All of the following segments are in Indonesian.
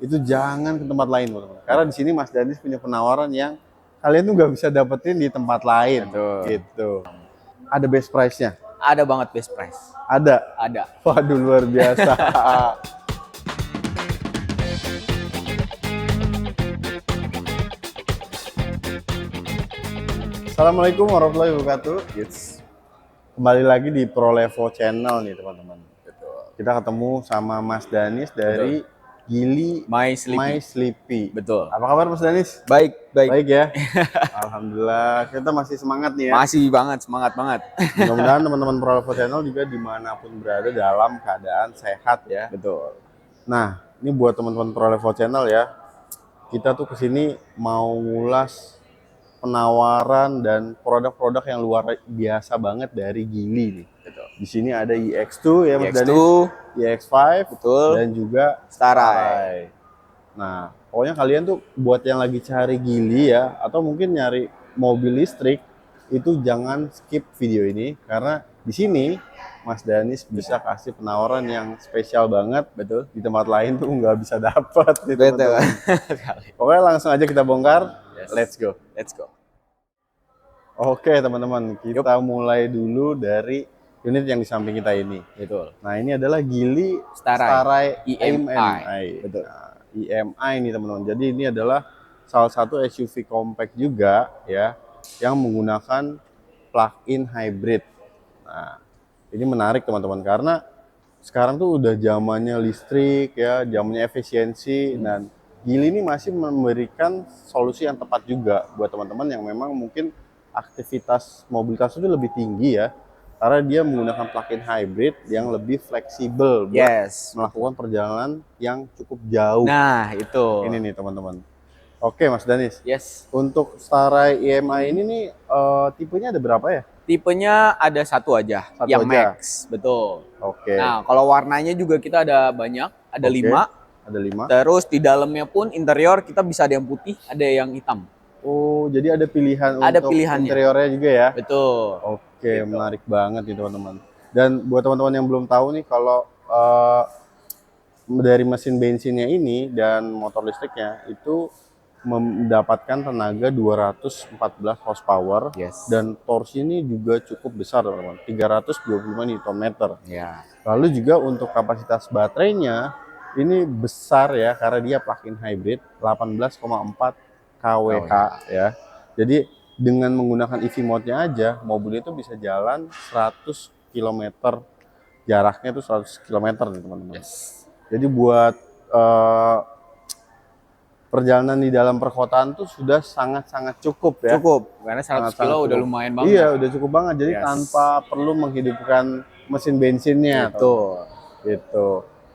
itu jangan ke tempat lain, teman-teman. Karena di sini Mas Danis punya penawaran yang kalian tuh nggak bisa dapetin di tempat lain. Betul. Gitu. Ada best price-nya? Ada banget best price. Ada? Ada. Waduh, luar biasa. Assalamualaikum warahmatullahi wabarakatuh. Kembali lagi di ProLevo Channel nih, teman-teman. Kita ketemu sama Mas Danis dari Geely My Sleepy. Betul. Apa kabar Mas Danis? Baik. Baik ya. Alhamdulillah, kita masih semangat nih ya. Masih banget, semangat banget. Mudah-mudahan teman-teman ProLevo Channel juga dimanapun berada dalam keadaan sehat ya. Betul. Nah, ini buat teman-teman ProLevo Channel ya. Kita tuh kesini mau ngulas penawaran dan produk-produk yang luar biasa banget dari Geely nih. Betul. Di sini ada iX2 ya Mas iX2, Danis, iX5, betul, dan juga Starai. Nah, pokoknya kalian tuh buat yang lagi cari Geely ya, atau mungkin nyari mobil listrik, itu jangan skip video ini karena di sini Mas Danis bisa kasih penawaran yang spesial banget. Betul. Di tempat lain tuh nggak bisa dapat. Gitu, Betul. Pokoknya langsung aja kita bongkar. Yes. Let's go. Let's go. Oke teman-teman, kita mulai dulu dari unit yang di samping kita ini. Betul. Nah ini adalah Geely Starai EMI. Betul. Nah, EMI ini teman-teman. Jadi ini adalah salah satu SUV compact juga ya, yang menggunakan plug-in hybrid. Nah ini menarik teman-teman karena sekarang tuh udah zamannya listrik ya, zamannya efisiensi dan Geely ini masih memberikan solusi yang tepat juga buat teman-teman yang memang mungkin aktivitas mobilitas itu lebih tinggi ya, karena dia menggunakan plug-in hybrid yang lebih fleksibel buat melakukan perjalanan yang cukup jauh. Nah itu. Ini nih teman-teman. Oke Mas Danis. Yes. Untuk Starai EMI ini nih tipenya ada berapa ya? Tipenya ada satu aja, yang Max. Betul. Oke. Nah kalau warnanya juga kita ada banyak, ada 5. Ada 5. Terus di dalamnya pun interior kita bisa ada yang putih, ada yang hitam. Oh, jadi ada pilihan ada untuk pilihannya. Interiornya juga ya? Betul. Oke, gitu. Menarik banget nih teman-teman. Dan buat teman-teman yang belum tahu nih, kalau dari mesin bensinnya ini dan motor listriknya itu mendapatkan tenaga 214 horsepower. Yes. Dan torsi ini juga cukup besar teman-teman, 325 Nm. Ya. Lalu juga untuk kapasitas baterainya ini besar ya, karena dia plug-in hybrid 18,4 kWh ya. Jadi dengan menggunakan EV mode-nya aja, mobil itu bisa jalan 100 km. Jaraknya itu 100 km nih teman-teman. Yes. Jadi buat perjalanan di dalam perkotaan tuh sudah sangat-sangat cukup ya. Cukup, karena 100 kilo udah lumayan banget. Iya, udah cukup banget. Jadi tanpa perlu menghidupkan mesin bensinnya. Betul. Gitu.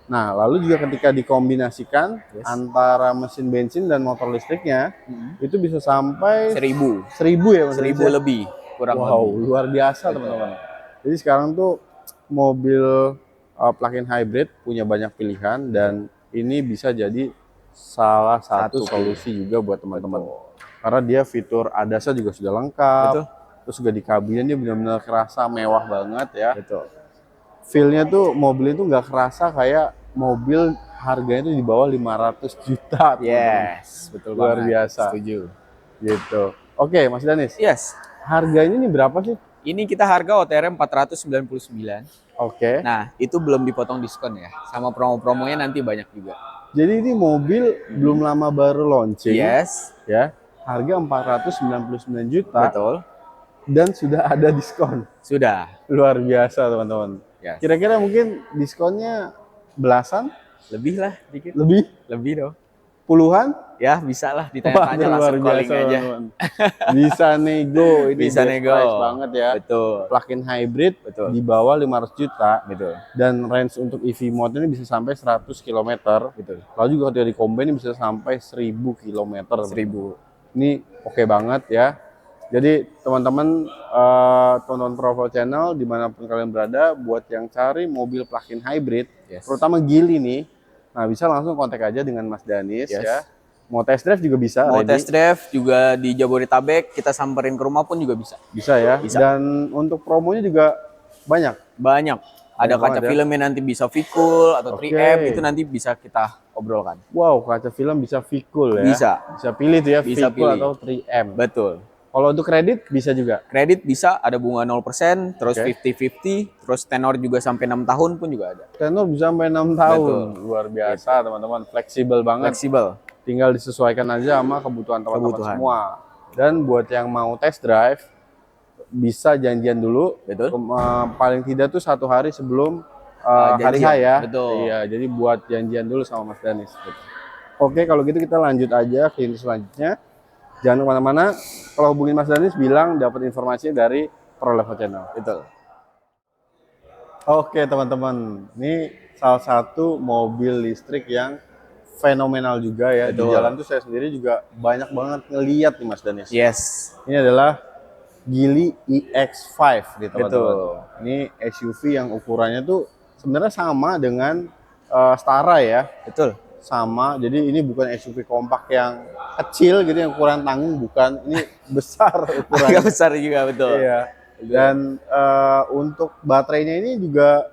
Nah, lalu juga ketika dikombinasikan antara mesin bensin dan motor listriknya, itu bisa sampai 1000 ya Mas? 1000 lebih, kurang lebih. Luar biasa teman-teman. Jadi sekarang tuh mobil plug-in hybrid punya banyak pilihan dan ini bisa jadi salah satu solusi juga buat teman-teman. Karena dia fitur ADAS-nya juga sudah lengkap. Betul. Terus juga di kabinnya dia benar-benar kerasa mewah banget ya. Betul. Feel-nya tuh mobil itu nggak kerasa kayak mobil harganya itu di bawah 500 juta. Yes, betul banget. Luar biasa. Setuju. Gitu. Oke, Mas Danis. Yes. Harganya ini berapa sih? Ini kita harga OTR 499. Oke. Nah, itu belum dipotong diskon ya. Sama promo-promonya nanti banyak juga. Jadi ini mobil belum lama baru launching. Yes. Ya. Harga 499 juta. Betul. Dan sudah ada diskon. Sudah. Luar biasa, teman-teman. Yes. Kira-kira mungkin diskonnya belasan? Lebih lah dikit. Lebih dong. Puluhan? Ya bisa lah, ditanya-tanya langsung calling aja. Teman-teman. Bisa nego, ini bisa nego banget ya. Betul. Plug-in hybrid betul. Di bawah 500 juta. Betul. Dan range untuk EV mode ini bisa sampai 100 km. Betul. Lalu juga ketika di-combine bisa sampai 1000 km. 1000. Ini oke banget ya. Jadi teman-teman ProLevo Channel dimanapun kalian berada, buat yang cari mobil plug-in hybrid, terutama Geely nih, nah bisa langsung kontak aja dengan Mas Danis ya. Mau test drive juga bisa. Mau test drive juga di Jabodetabek, kita samperin ke rumah pun juga bisa. Bisa ya. Bisa. Dan untuk promonya juga banyak. Ada kaca filmnya nanti bisa V-Cool atau 3M, itu nanti bisa kita obrolkan. Wow, kaca film bisa Vicul ya. Bisa pilih tuh ya, Bisa Vicul pilih. atau 3M. Betul. Kalau untuk kredit bisa juga. Kredit bisa ada bunga 0%, terus Oke. 50-50, terus tenor juga sampai 6 tahun pun juga ada. Tenor bisa sampai 6 tahun. Betul. Luar biasa teman-teman, fleksibel banget. Fleksibel. Tinggal disesuaikan aja sama kebutuhan teman-teman Kebutuhan. semua. Dan buat yang mau test drive, bisa janjian dulu. Betul. Paling tidak tuh 1 hari sebelum hari H Janjian. ya. Betul. Iya, jadi buat janjian dulu sama Mas Danis. Oke, kalau gitu kita lanjut aja ke info selanjutnya. Jangan kemana-mana, kalau hubungin Mas Danis bilang dapat informasi dari Pro Level Channel. Betul. Oke teman-teman, ini salah satu mobil listrik yang fenomenal juga ya. Di Betul. jalan tuh saya sendiri juga banyak banget ngeliat nih Mas Danis. Yes. Ini adalah Geely EX5 nih teman-teman. Betul. Ini SUV yang ukurannya tuh sebenarnya sama dengan Stara ya. Betul. Sama, jadi ini bukan SUV kompak yang kecil gitu yang ukuran tanggung, bukan, ini besar ukurannya. Agak besar juga, betul. Iya. Dan untuk baterainya ini juga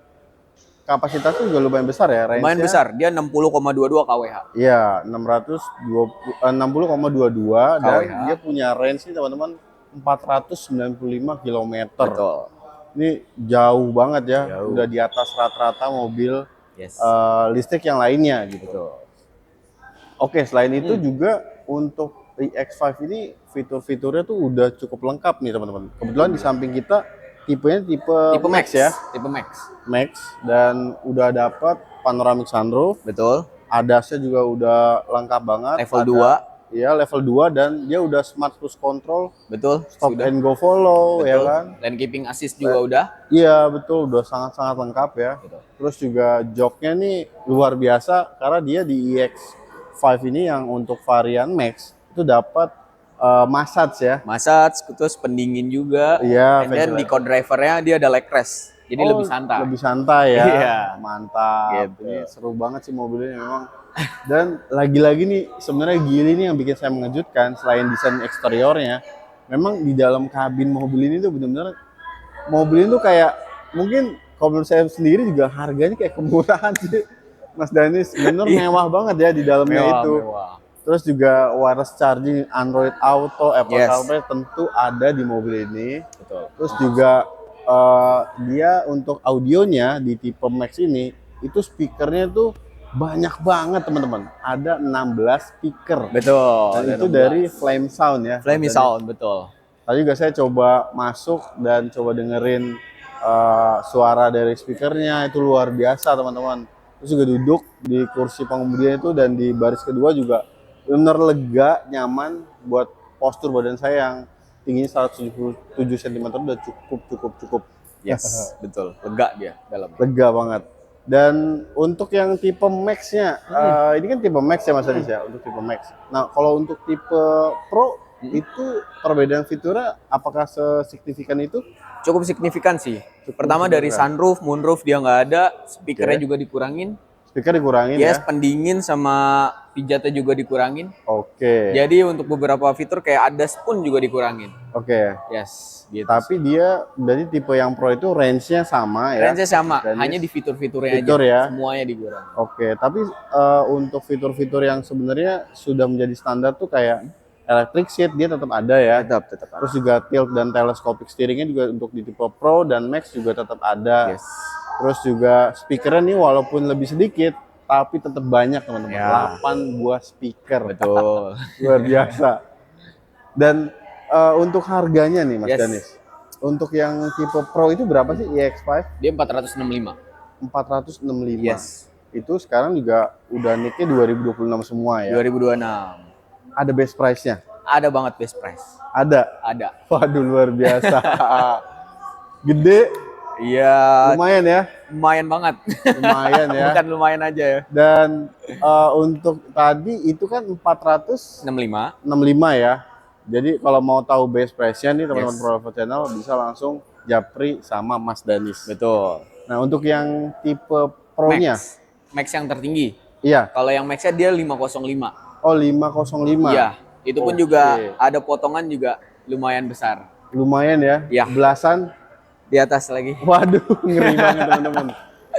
kapasitasnya juga lumayan besar ya, Lumayan range-nya. besar, dia 60,22 kWh. Iya, 60,22 dan kWh. dia punya range nih teman-teman 495 km. Betul. Ini jauh banget ya, Jauh. udah di atas rata-rata mobil Yes. listrik yang lainnya gitu. Betul. Oke, selain itu juga untuk iX5 ini fitur-fiturnya tuh udah cukup lengkap nih teman-teman. Kebetulan di samping kita tipenya tipe Max ya, Tipe Max. Max, dan udah dapat panoramic sunroof. Betul. ADAS-nya juga udah lengkap banget. Level Ada- 2. Iya, level 2 dan dia udah smart cruise control, Betul. stop Sudah. and go follow ya Betul. kan. Lane keeping assist juga udah. Iya, betul, udah sangat-sangat lengkap ya. Betul. Terus juga joknya nih luar biasa karena dia di iX5 ini yang untuk varian Max itu dapat massage ya. Massage, terus pendingin juga. Iya, And then di co-drivernya dia ada leg rest. Jadi Oh, lebih santai. Lebih santai ya. Iya. Mantap. Gitu. Ini seru banget sih mobilnya memang. Dan lagi-lagi nih sebenarnya Geely ini yang bikin saya mengejutkan selain desain eksteriornya, memang di dalam kabin mobil ini tuh benar-benar mobil ini tuh kayak mungkin kalau menurut saya sendiri juga harganya kayak kemurahan sih. Mas Danis bener mewah banget ya di dalamnya itu. Mewah. Terus juga wireless charging, Android Auto, Apple Yes. CarPlay tentu ada di mobil ini. Betul. Terus juga dia untuk audionya di tipe Max ini itu speakernya tuh banyak banget teman-teman. Ada 16 speaker. Betul. Dan ada itu 16. dari Flame Sound ya. Flame Tadi- Sound, betul. Tadi juga saya coba masuk dan coba dengerin suara dari speakernya, itu luar biasa teman-teman. Terus juga duduk di kursi pengemudinya itu dan di baris kedua juga benar lega, nyaman buat postur badan saya yang tingginya 177 cm udah cukup. Yes, betul. Lega dia dalam. Lega banget. Dan untuk yang tipe Max-nya, ini kan tipe Max ya Mas Adis ya, untuk tipe Max. Nah, kalau untuk tipe Pro itu perbedaan fiturnya apakah sesignifikan itu? Cukup signifikan sih. Cukup Pertama dari signifikan. sunroof, moonroof dia nggak ada, speakernya Oke. juga dikurangin. Speaker dikurangin Yes, ya? pendingin sama pijatnya juga dikurangin. Oke. Jadi untuk beberapa fitur kayak ADAS pun juga dikurangin. Oke. Yes, gitu. Tapi dia berarti tipe yang Pro itu range-nya sama ya? Range-nya sama, Dan hanya di fitur-fiturnya fitur aja. ya? Semuanya dikurangin. Oke, tapi untuk fitur-fitur yang sebenarnya sudah menjadi standar tuh kayak electric seat dia tetap ada ya. Tetap ada. Terus juga tilt dan telescopic steeringnya juga untuk di tipe Pro dan Max juga tetap ada. Yes. Terus juga speakernya nih walaupun lebih sedikit tapi tetap banyak teman-teman. Ya. 8 buah speaker. Betul. Luar biasa. Dan untuk harganya nih Mas Yes. Danis. Untuk yang tipe Pro itu berapa sih iX5? Dia 465. 465. Yes. Itu sekarang juga udah nicknya 2026 semua ya. 2026. Ada best price-nya? Ada banget best price. Ada. Ada. Waduh luar biasa. Gede, Iya, lumayan ya. lumayan banget. Lumayan ya. Bukan lumayan aja ya. Dan untuk tadi itu kan 465 65. ya. Jadi kalau mau tahu best price-nya nih teman-teman Yes. Pro Level Channel bisa langsung japri sama Mas Danis. Betul. Nah untuk yang tipe Pro-nya, Max. Max yang tertinggi. iya. Kalau yang Max-nya dia 505. Oh 505. Iya, itu pun Oke. juga ada potongan juga lumayan besar. Lumayan ya. Iya. Belasan. Di atas lagi. Waduh, ngeri banget teman-teman.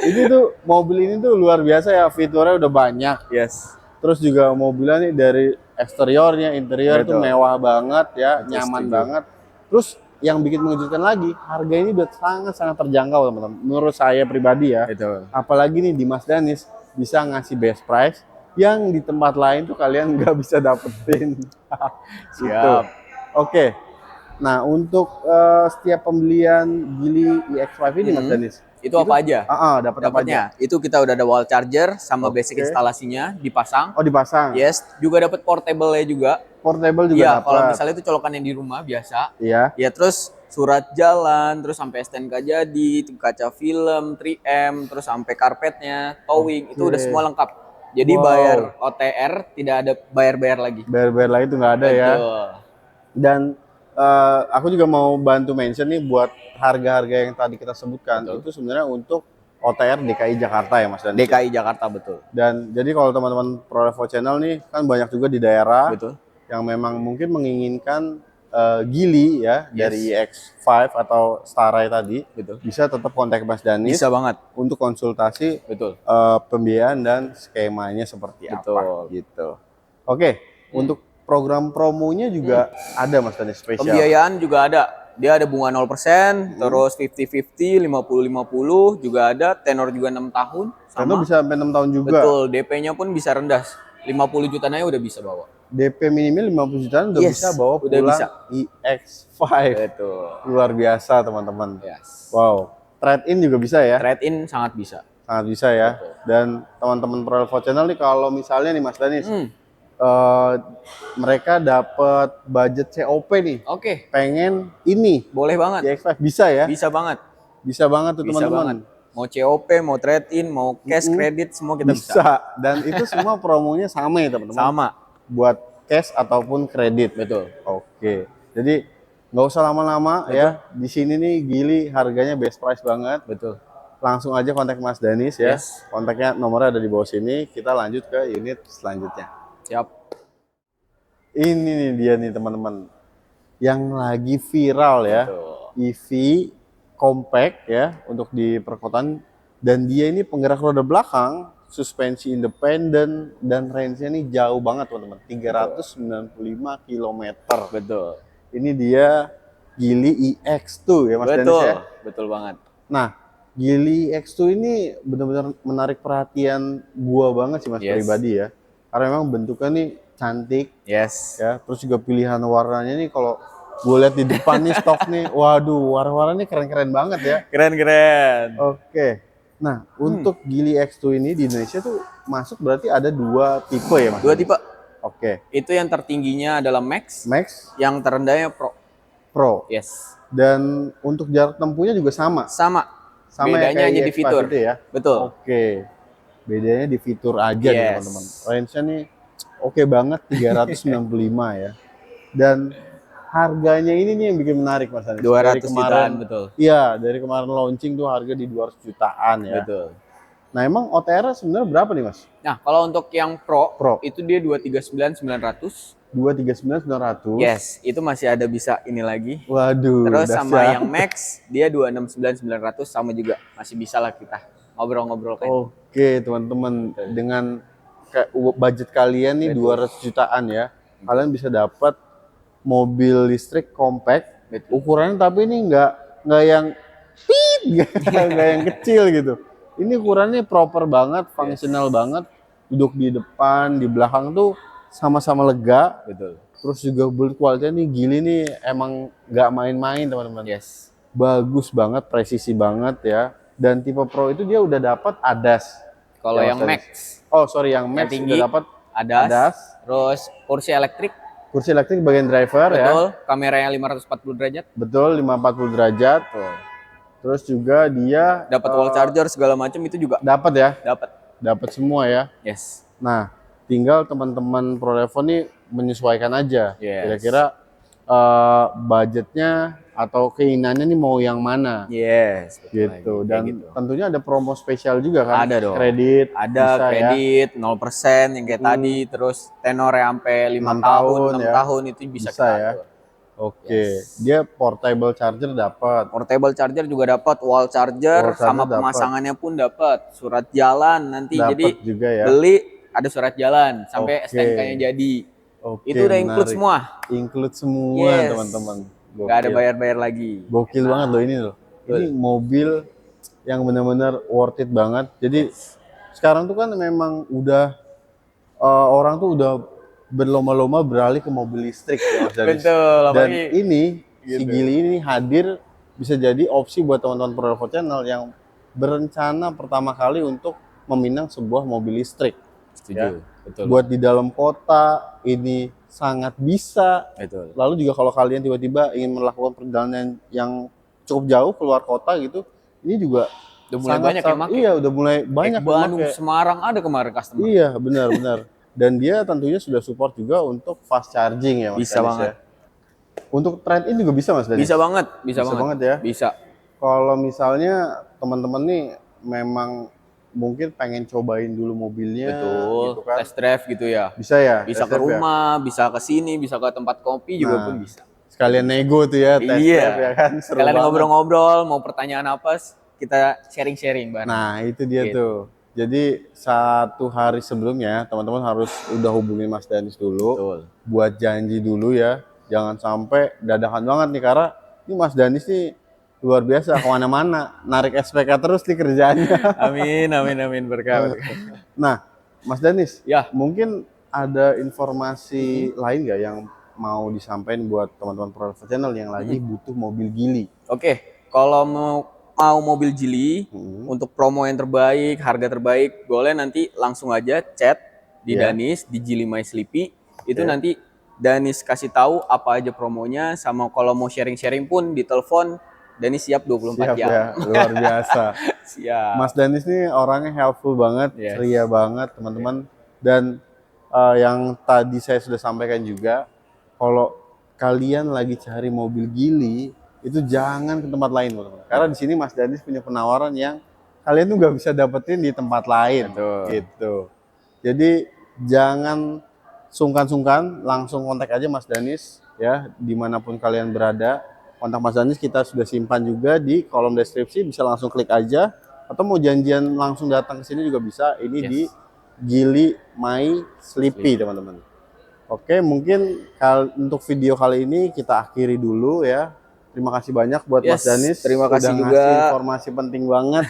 Ini tuh mobil ini tuh luar biasa ya, fiturnya udah banyak. Yes. Terus juga mobilnya nih dari eksteriornya, interior tuh Betul. mewah banget ya, Betul, nyaman setuju. banget. Terus yang bikin mengejutkan lagi, harga ini udah sangat-sangat terjangkau teman-teman. Menurut saya pribadi ya. Betul. Apalagi nih di Mas Danis bisa ngasih best price yang di tempat lain tuh kalian nggak bisa dapetin. Gitu. Siap. Oke. Nah untuk setiap pembelian Geely EX5 ini Mas Danis, Itu apa aja? dapat apa aja? Dapatnya itu kita udah ada wall charger sama basic Oke. instalasinya dipasang. Oh dipasang. Yes, juga dapat portable-nya juga. Portable juga Iya, dapat. kalau misalnya itu colokan yang di rumah biasa. Iya. Ya terus surat jalan, terus sampai STNK jadi, kaca film, 3M, terus sampai karpetnya, towing, itu udah semua lengkap. Jadi Wow. bayar OTR, tidak ada bayar-bayar lagi. Bayar-bayar lagi tuh nggak ada ya. Betul. Dan aku juga mau bantu mention nih buat harga-harga yang tadi kita sebutkan. Betul. Itu sebenarnya untuk OTR DKI Jakarta ya Mas Danis. DKI Jakarta, betul. Dan jadi kalau teman-teman Pro Revo Channel nih kan banyak juga di daerah Betul. yang memang mungkin menginginkan Geely ya dari X5 atau Staray tadi, Betul. bisa tetap kontak Mas Danis Bisa banget. untuk konsultasi Betul. pembiayaan dan skemanya seperti Betul. apa gitu. Oke, untuk program promonya juga ada Mas Danis spesial. Pembiayaan juga ada. Dia ada bunga 0%, terus 50-50, 50-50 juga ada, tenor juga 6 tahun. Karena Sama. bisa sampai 6 tahun juga. Betul, DP-nya pun bisa rendah. 50 jutaan aja udah bisa bawa. DP minimal 50 jutaan udah Yes, bisa bawa udah pulang bisa. iX5. Betul. Luar biasa teman-teman. Yes. Wow. Trade-in juga bisa ya? Trade-in sangat bisa. Sangat bisa ya. Betul. Dan teman-teman Pro Revo Channel nih kalau misalnya nih Mas Danis, mereka dapat budget COP nih, Oke, pengen ini boleh banget. iX5 bisa ya? Bisa banget. Bisa banget tuh Bisa banget. teman-teman. Mau COP, mau trade-in, mau cash kredit, semua kita bisa. Bisa. Dan itu semua promonya sama ya teman-teman. Sama. Buat cash ataupun kredit. Betul. Oke. Jadi nggak usah lama-lama ya. Di sini nih Geely harganya best price banget. Betul. Langsung aja kontak Mas Danis ya. Yes. Kontaknya nomornya ada di bawah sini. Kita lanjut ke unit selanjutnya. Siap. Ini nih dia nih teman-teman. Yang lagi viral ya. Betul. EV compact ya untuk di perkotaan, dan dia ini penggerak roda belakang, suspensi independen, dan range-nya nih jauh banget teman-teman, 395 km. Betul. Ini dia Geely EX2 ya Mas Danis Betul. ya. Betul banget. Nah, Geely EX2 ini benar-benar menarik perhatian gua banget sih Mas Yes. pribadi ya. Karena memang bentuknya nih cantik Yes. ya, terus juga pilihan warnanya nih kalau gue lihat di depan nih stok nih, waduh warna-warnanya keren-keren banget ya. Keren-keren. Oke, nah untuk Geely X2 ini di Indonesia tuh masuk berarti ada 2 tipe ya Mas? 2 tipe. Oke, Itu yang tertingginya adalah Max, Max, yang terendahnya Pro. Pro, Yes. dan untuk jarak tempuhnya juga sama? Sama. Sama ya Bedanya kayak hanya di EX5 fitur. itu ya? Betul. Oke, bedanya di fitur aja nih Yes. teman-teman. Range-nya nih oke banget, 395 ya. Dan harganya ini nih yang bikin menarik Mas Anies. 200 Dari kemarin, jutaan, betul. Iya, dari kemarin launching tuh harga di 200 jutaan ya. Betul. Nah, emang OTR sebenarnya berapa nih, Mas? Nah, kalau untuk yang Pro, Pro. itu dia 239.900. 239.900. Yes, itu masih ada bisa ini lagi. Waduh, Terus sama dahsyat. yang Max, dia 269.900 sama juga. Masih bisa lah kita ngobrol-ngobrol kayak. Oke, teman-teman, dengan budget kalian nih Betul. 200 jutaan ya. Kalian bisa dapat mobil listrik compact. Betul. Ukurannya tapi ini nggak yang pit, nggak yang kecil gitu. Ini ukurannya proper banget, fungsional banget. Duduk di depan, di belakang tuh sama-sama lega. Betul. Terus juga build quality nih Geely nih emang nggak main-main teman-teman. Yes. Bagus banget, presisi banget ya. Dan tipe Pro itu dia udah dapat ADAS. Kalau Ya, yang Mas Max, Oh sorry, yang Max tinggi, udah dapat ADAS, ADAS. terus kursi elektrik, Kursi elektrik bagian driver ya. betul, kameranya 540 derajat, Betul, 540 derajat. Terus juga dia dapat wall charger segala macam itu juga dapat ya, dapat. dapat semua ya. Yes. Nah, tinggal teman-teman ProRevo nih menyesuaikan aja. Yes. Kira-kira budgetnya atau keinginannya nih mau yang mana Yes, betul gitu. lagi, Dan kayak gitu. tentunya ada promo spesial juga kan? Ada dong. Kredit, Ada bisa ya. kredit 0% yang kayak tadi, terus tenornya sampai 5 6 tahun, tahun 6 ya. tahun itu bisa Bisa kita ya. atur. Oke, dia portable charger dapat. Portable charger juga dapat, wall charger, Wall charger sama dapat. pemasangannya pun dapat. Surat jalan nanti, Dapat jadi juga ya. beli ada surat jalan sampai Oke. STNK-nya jadi. Oke, Itu udah include menarik. semua. Include semua, Yes. teman-teman. Nggak ada bayar-bayar lagi. Gokil banget loh ini loh. Ini mobil yang benar-benar worth it banget. Jadi sekarang tuh kan memang udah orang tuh udah berlomba-lomba beralih ke mobil listrik ya Mas Danis. Betul, Dan apalagi ini si Gili ini hadir bisa jadi opsi buat teman-teman Pro Level Channel yang berencana pertama kali untuk meminang sebuah mobil listrik. setuju. Ya. Betul. Buat di dalam kota ini sangat bisa. Betul. Lalu juga kalau kalian tiba-tiba ingin melakukan perjalanan yang cukup jauh keluar kota gitu, ini juga Udah mulai banyak yang make. Iya, udah mulai banyak yang Bandung, make. Semarang ada kemarin customer. Iya, benar-benar. Dan dia tentunya sudah support juga untuk fast charging ya Mas Bisa Danis banget. ya. Untuk trade-in juga bisa Mas Danis? Bisa banget, bisa Bisa banget. banget ya. Bisa. Kalau misalnya teman-teman nih memang mungkin pengen cobain dulu mobilnya Betul. gitu kan. Test drive gitu ya. Bisa ya? Bisa test ke drive ya? rumah, bisa ke sini, bisa ke tempat kopi juga Nah, pun bisa. Sekalian nego tuh ya, test Iya. drive ya kan. Seru Kalian banget. ngobrol-ngobrol, mau pertanyaan apa, kita sharing-sharing bareng. Nah, itu dia Gitu. tuh. Jadi 1 hari sebelumnya teman-teman harus udah hubungin Mas Danis dulu. Betul. Buat janji dulu ya. Jangan sampai dadakan banget nih karena ini Mas Danis nih luar biasa kemana-mana. Narik SPK terus nih kerjaannya. Amin, amin, amin, berkah. Nah, Mas Danis, Ya. mungkin ada informasi lain nggak yang mau disampaikan buat teman-teman Pro Level Channel yang lagi butuh mobil Gili? Oke, kalau mau mobil Geely untuk promo yang terbaik, harga terbaik, boleh nanti langsung aja chat di Iya. Danis di Geely My Sleepy. Itu nanti Danis kasih tahu apa aja promonya, sama kalau mau sharing-sharing pun di telepon Danis siap 24 Siap jam. ya, luar biasa. Siap. Mas Danis nih orangnya helpful banget, Yes. ceria banget teman-teman. Dan yang tadi saya sudah sampaikan juga, kalau kalian lagi cari mobil Gili, itu jangan ke tempat lain, teman-teman. Karena di sini Mas Danis punya penawaran yang kalian tuh nggak bisa dapetin di tempat lain, Betul. gitu. Jadi jangan sungkan-sungkan, langsung kontak aja Mas Danis ya, dimanapun kalian berada. Kontak Mas Danis kita sudah simpan juga di kolom deskripsi, bisa langsung klik aja. Atau mau janjian langsung datang ke sini juga bisa. Ini di Gili My Sleepy, teman-teman. Oke, mungkin untuk video kali ini kita akhiri dulu ya. Terima kasih banyak buat Mas Danis. Terima kasih udah juga. ngasih informasi penting banget.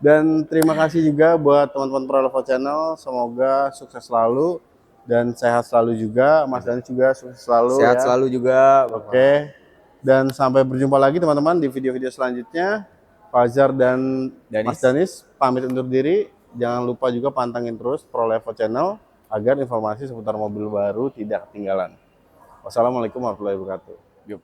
Dan terima kasih juga buat teman-teman Pro Level Channel. Semoga sukses selalu dan sehat selalu juga. Mas Danis juga sukses selalu. Sehat ya. selalu juga. Oke. Dan sampai berjumpa lagi teman-teman di video-video selanjutnya. Fajar dan Mas Danis pamit undur diri. Jangan lupa juga pantengin terus Pro Level Channel agar informasi seputar mobil baru tidak ketinggalan. Wassalamualaikum warahmatullahi wabarakatuh. Yup.